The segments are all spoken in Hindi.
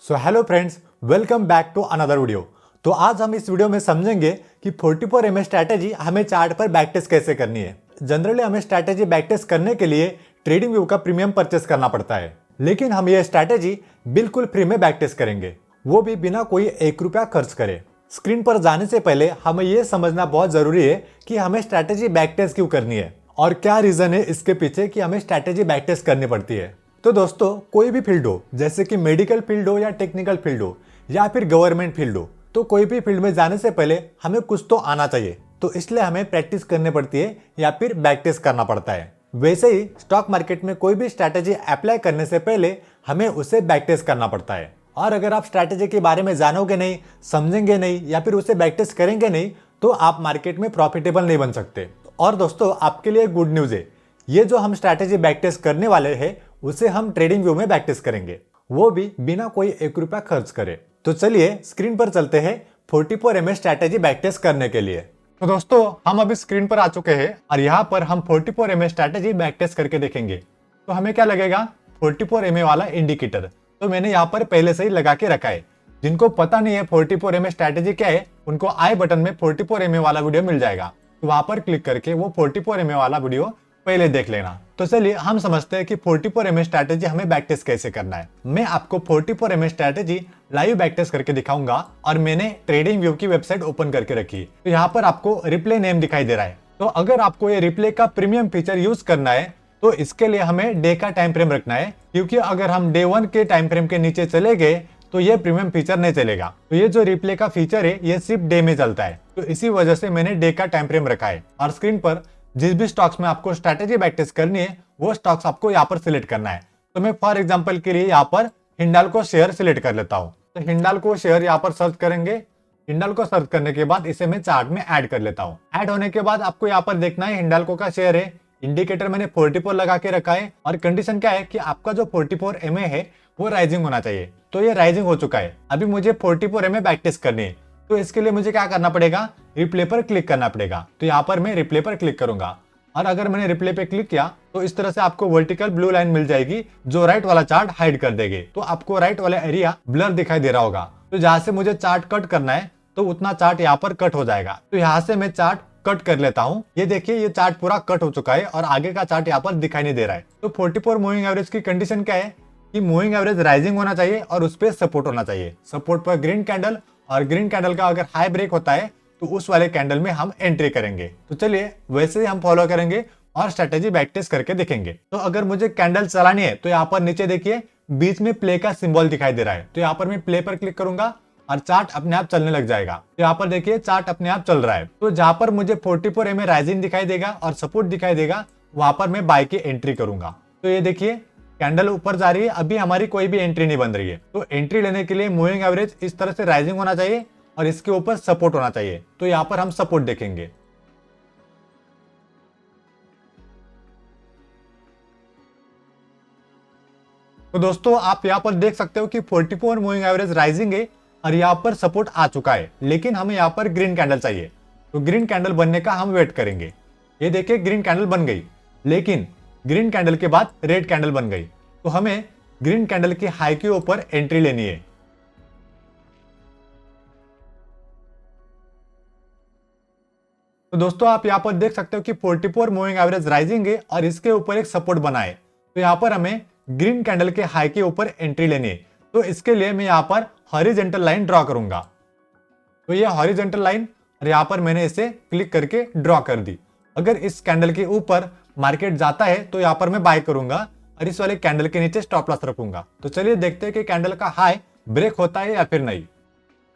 So hello friends, welcome back to another video. तो आज हम इस वीडियो में समझेंगे कि 44 एमए स्ट्रैटेजी हमें चार्ट पर बैक टेस्ट कैसे करनी है। जनरली हमें स्ट्रैटेजी बैक टेस्ट करने के लिए ट्रेडिंग व्यू का प्रीमियम परचेस करना पड़ता है, लेकिन हम ये स्ट्रैटेजी बिल्कुल फ्री में बैक टेस्ट करेंगे, वो भी बिना कोई 1 रुपया खर्च करे। स्क्रीन पर जाने से पहले हमें यह समझना बहुत जरूरी है कि हमें स्ट्रैटेजी बैक टेस्ट क्यों करनी है और क्या रीजन है इसके पीछे कि हमें स्ट्रैटेजी बैक टेस्ट करनी पड़ती है। तो दोस्तों, कोई भी फील्ड हो, जैसे कि मेडिकल फील्ड हो या टेक्निकल फील्ड हो या फिर गवर्नमेंट फील्ड हो, तो कोई भी फील्ड में जाने से पहले हमें कुछ तो आना चाहिए। तो इसलिए हमें प्रैक्टिस करनी पड़ती है या फिर बैक टेस्ट करना पड़ता है। वैसे ही स्टॉक मार्केट में कोई भी स्ट्रैटेजी अप्लाई करने से पहले हमें उसे बैक टेस्ट करना पड़ता है। और अगर आप स्ट्रैटेजी के बारे में जानोगे नहीं, समझेंगे नहीं या फिर उसे बैक टेस्ट करेंगे नहीं, तो आप मार्केट में प्रॉफिटेबल नहीं बन सकते। और दोस्तों, आपके लिए गुड न्यूज है, ये जो हम स्ट्रैटेजी बैक टेस्ट करने वाले हैं उसे हम ट्रेडिंग व्यू में बैक टेस्ट करेंगे, वो भी बिना कोई 1 रुपया खर्च करे। तो चलिए स्क्रीन पर चलते हैं 44 एमए स्ट्रैटेजी बैक टेस्ट करने के लिए। तो दोस्तों, हम अभी स्क्रीन पर आ चुके हैं और यहाँ पर हम 44 एमए स्ट्रैटेजी बैक टेस्ट करके देखेंगे। तो हमें क्या लगेगा, 44 एमए वाला इंडिकेटर तो मैंने यहाँ पर पहले से ही लगा के रखा है। जिनको पता नहीं है 44 एमए स्ट्रैटेजी क्या है, उनको आई बटन में 44 एमए वाला वीडियो मिल जाएगा, तो वहां पर क्लिक करके वो 44 एमए वाला वीडियो पहले देख लेना। तो चलिए हम समझते हैं कि 44 एमए स्ट्रैटेजी हमें बैक टेस्ट कैसे करना है। मैं आपको 44 MA strategy live back test करके दिखाऊंगा और मैंने ट्रेडिंग व्यू की वेबसाइट ओपन करके रखी। तो यहाँ पर आपको रिप्ले नेम दिखाई दे रहा है। तो अगर आपको ये रिप्ले का प्रीमियम फीचर यूज करना है तो इसके लिए हमें डे का टाइम फ्रेम रखना है, क्योंकि अगर हम डे 1 के टाइम फ्रेम के नीचे चले गए तो ये प्रीमियम फीचर नहीं चलेगा। तो ये जो रिप्ले का फीचर है ये सिर्फ डे में चलता है, तो इसी वजह से मैंने डे का टाइम फ्रेम रखा है। और स्क्रीन पर जिस भी स्टॉक्स में आपको स्ट्रैटेजी बैक टेस्ट करनी है वो स्टॉक्स आपको यहाँ पर सिलेक्ट करना है। तो मैं फॉर एग्जांपल के लिए यहाँ पर हिंडाल्को शेयर सिलेक्ट कर लेता हूँ। तो हिंडाल्को शेयर यहाँ पर सर्च करेंगे। हिंडाल्को सर्च करने के बाद इसे मैं चार्ट में ऐड कर लेता हूँ। ऐड होने के बाद आपको यहाँ पर देखना है हिंडाल्को का शेयर है, इंडिकेटर मैंने 44 लगा के रखा है और कंडीशन क्या है कि आपका जो 44 एमए है वो राइजिंग होना चाहिए। तो ये राइजिंग हो चुका है। अभी मुझे 44 एमए बैक टेस्ट करनी है, तो इसके लिए मुझे क्या करना पड़ेगा, रिप्ले पर क्लिक करना पड़ेगा। तो यहाँ पर मैं रिप्ले पर क्लिक करूंगा और अगर मैंने रिप्ले पे क्लिक किया तो इस तरह से आपको वर्टिकल ब्लू लाइन मिल जाएगी जो राइट वाला चार्ट हाइड कर देगी। तो आपको राइट वाला एरिया ब्लर दिखाई दे रहा होगा। तो जहां से मुझे चार्ट कट करना है तो उतना चार्ट यहाँ पर कट हो जाएगा। तो यहाँ से मैं चार्ट कट कर लेता हूँ। ये देखिए, ये चार्ट पूरा कट हो चुका है और आगे का चार्ट यहाँ पर दिखाई नहीं दे रहा है। तो 44 मूविंग एवरेज की कंडीशन क्या है कि मूविंग एवरेज राइजिंग होना चाहिए और उस पर सपोर्ट होना चाहिए। सपोर्ट पर ग्रीन कैंडल, और ग्रीन कैंडल का अगर हाई ब्रेक होता है तो उस वाले कैंडल में हम एंट्री करेंगे। तो चलिए वैसे ही हम फॉलो करेंगे और स्ट्रेटेजी बैक टेस्ट करके देखेंगे। तो अगर मुझे कैंडल चलानी है तो यहाँ पर नीचे देखिए बीच में प्ले का सिंबल दिखाई दे रहा है। तो यहाँ पर मैं प्ले पर क्लिक करूंगा और चार्ट अपने आप चलने लग जाएगा। तो यहाँ पर देखिए चार्ट अपने आप चल रहा है। तो जहां पर मुझे 44 एमए राइजिंग दिखाई देगा और सपोर्ट दिखाई देगा, वहां पर मैं बाय की एंट्री करूंगा। तो ये देखिए कैंडल ऊपर जा रही है, अभी हमारी कोई भी एंट्री नहीं बन रही है। तो एंट्री लेने के लिए मूविंग एवरेज इस तरह से राइजिंग होना चाहिए और इसके ऊपर सपोर्ट होना चाहिए। तो यहाँ पर हम सपोर्ट देखेंगे। तो दोस्तों, आप यहाँ पर देख सकते हो कि 44 मूविंग एवरेज राइजिंग है और यहाँ पर सपोर्ट आ चुका है, लेकिन हमें यहाँ पर ग्रीन कैंडल चाहिए। तो ग्रीन कैंडल बनने का हम वेट करेंगे। ये देखिए ग्रीन कैंडल बन गई, लेकिन ग्रीन कैंडल के बाद रेड कैंडल बन गई। तो हमें ग्रीन कैंडल की हाई के ऊपर एंट्री लेनी है। तो दोस्तों, आप यहाँ पर देख सकते हो कि 44 मूविंग एवरेज राइजिंग है और इसके ऊपर एक सपोर्ट बना है। तो यहाँ पर हमें ग्रीन कैंडल के हाई के ऊपर एंट्री लेनी है। तो इसके लिए मैं यहाँ पर हॉरिजॉन्टल लाइन ड्रॉ करूंगा। तो ये हॉरिजॉन्टल लाइन, और यहाँ पर मैंने इसे क्लिक करके ड्रॉ कर दी। अगर इस कैंडल के ऊपर मार्केट जाता है तो यहाँ पर मैं बाय करूंगा और इस वाले कैंडल के नीचे स्टॉप लॉस रखूंगा। तो चलिए देखते हैं कि कैंडल का हाई ब्रेक होता है या फिर नहीं।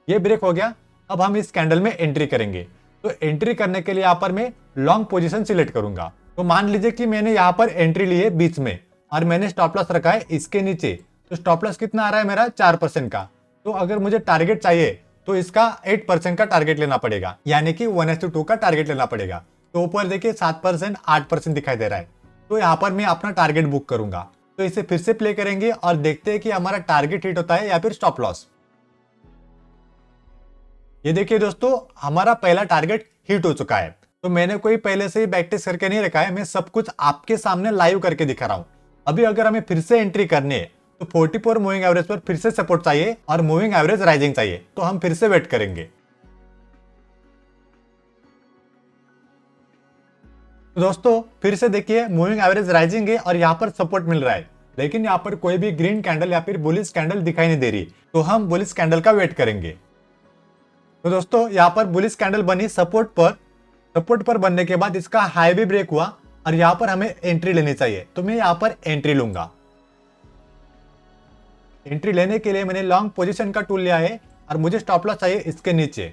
ये ब्रेक हो गया। अब हम इस कैंडल में एंट्री करेंगे। तो एंट्री करने के लिए यहाँ पर मैं लॉन्ग पोजीशन सिलेक्ट करूंगा। तो मान लीजिए कि मैंने यहाँ पर एंट्री ली है बीच में और मैंने स्टॉप लॉस रखा है इसके नीचे। तो स्टॉप लॉस कितना आ रहा है मेरा, 4% का। तो अगर मुझे टारगेट चाहिए तो इसका 8% का टारगेट लेना पड़ेगा, यानी कि 1:2 का टारगेट लेना पड़ेगा। तो ऊपर देखिए 7%, 8% दिखाई दे रहा है। तो यहाँ पर मैं अपना टारगेट बुक करूंगा। तो इसे फिर से प्ले करेंगे और देखते हैं कि हमारा टारगेट हिट होता है या फिर स्टॉप लॉस। ये देखिए दोस्तों, हमारा पहला टारगेट हिट हो चुका है। तो मैंने कोई पहले से ही बैक टेस्ट करके नहीं रखा है, मैं सब कुछ आपके सामने लाइव करके दिखा रहा हूं। अभी अगर हमें फिर से एंट्री करनी है तो 44 मूविंग एवरेज पर फिर से सपोर्ट चाहिए और मूविंग एवरेज राइजिंग चाहिए, तो हम फिर से वेट करेंगे। तो दोस्तों फिर से देखिए मूविंग एवरेज राइजिंग है और यहाँ पर सपोर्ट मिल रहा है, लेकिन यहाँ पर कोई भी ग्रीन कैंडल या फिर बुलिश कैंडल दिखाई नहीं दे रही, तो हम बुलिश कैंडल का वेट करेंगे। तो दोस्तों यहाँ पर बुलिश कैंडल बनी सपोर्ट पर बनने के बाद इसका हाई भी ब्रेक हुआ और यहाँ पर हमें एंट्री लेनी चाहिए, तो मैं यहाँ पर एंट्री लूंगा। एंट्री लेने के लिए मैंने लॉन्ग पोजीशन का टूल लिया है और मुझे स्टॉप लॉस चाहिए इसके नीचे।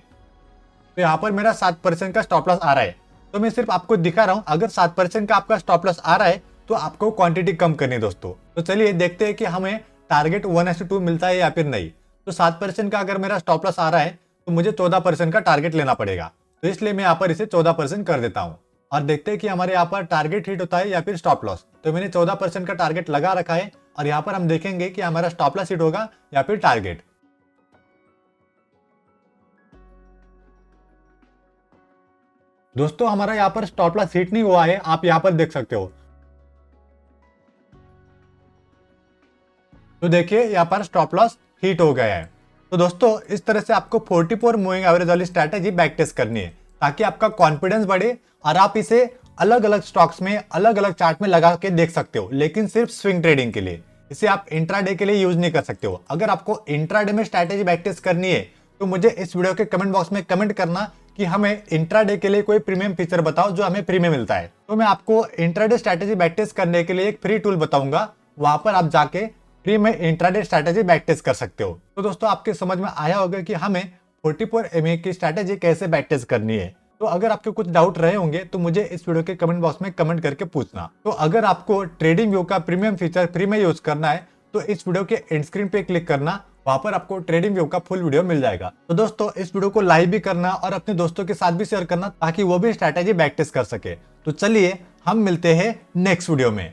तो यहाँ पर मेरा 7% का स्टॉप लॉस आ रहा है, तो मैं सिर्फ आपको दिखा रहा हूँ। अगर 7% का आपका स्टॉप लॉस आ रहा है तो आपको क्वांटिटी कम करनी है दोस्तों। तो चलिए देखते हैं कि हमें टारगेट 1:2 मिलता है या फिर नहीं। तो 7% का अगर मेरा स्टॉप लॉस आ रहा है तो मुझे 14% का टारगेट लेना पड़ेगा, तो इसलिए मैं यहाँ पर इसे 14% कर देता हूँ और देखते हैं कि हमारे यहाँ पर टारगेट हिट होता है या फिर स्टॉप लॉस। तो मैंने 14% का टारगेट लगा रखा है और यहाँ पर हम देखेंगे कि हमारा स्टॉप लॉस हिट होगा या फिर टारगेट। दोस्तों हमारा यहाँ पर स्टॉप लॉस हिट नहीं हुआ है, आप यहाँ पर देख सकते हो। तो देखिए यहाँ पर स्टॉप लॉस हिट हो गया है। तो दोस्तों इस तरह से आपको 44 मूविंग एवरेज वाली स्ट्रैटेजी बैक टेस्ट करनी है, ताकि आपका कॉन्फिडेंस बढ़े और आप इसे अलग अलग स्टॉक्स में अलग अलग चार्ट में लगा के देख सकते हो, लेकिन सिर्फ स्विंग ट्रेडिंग के लिए। इसे आप इंट्राडे के लिए यूज नहीं कर सकते हो। अगर आपको इंट्राडे में स्ट्रैटेजी बैक टेस्ट करनी है तो मुझे इस वीडियो के कमेंट बॉक्स में कमेंट करना कि हमें इंट्राडे के लिए कोई प्रीमियम फीचर बताओ जो हमें फ्री में मिलता है। तो मैं आपको इंट्राडे स्ट्रैटेजी बैक टेस्ट करने के लिए एक फ्री टूल बताऊंगा, वहां पर आप जाके फ्री में इंट्राडे स्ट्रैटेजी बैक टेस्ट कर सकते हो। तो दोस्तों आपके समझ में आया होगा कि हमें 44 MA की स्ट्रैटेजी कैसे बैक टेस्ट करनी है। तो अगर आपके कुछ डाउट रहे होंगे तो मुझे इस वीडियो के कमेंट बॉक्स में कमेंट करके पूछना। तो अगर आपको ट्रेडिंग व्यू का प्रीमियम फीचर फ्री में यूज करना है तो इस वीडियो के एंड स्क्रीन पे क्लिक करना, वहां पर आपको ट्रेडिंग व्यू का फुल वीडियो मिल जाएगा। तो दोस्तों इस वीडियो को लाइक भी करना और अपने दोस्तों के साथ भी शेयर करना, ताकि वो भी स्ट्रैटेजी बैक टेस्ट कर सके। तो चलिए हम मिलते हैं नेक्स्ट वीडियो में।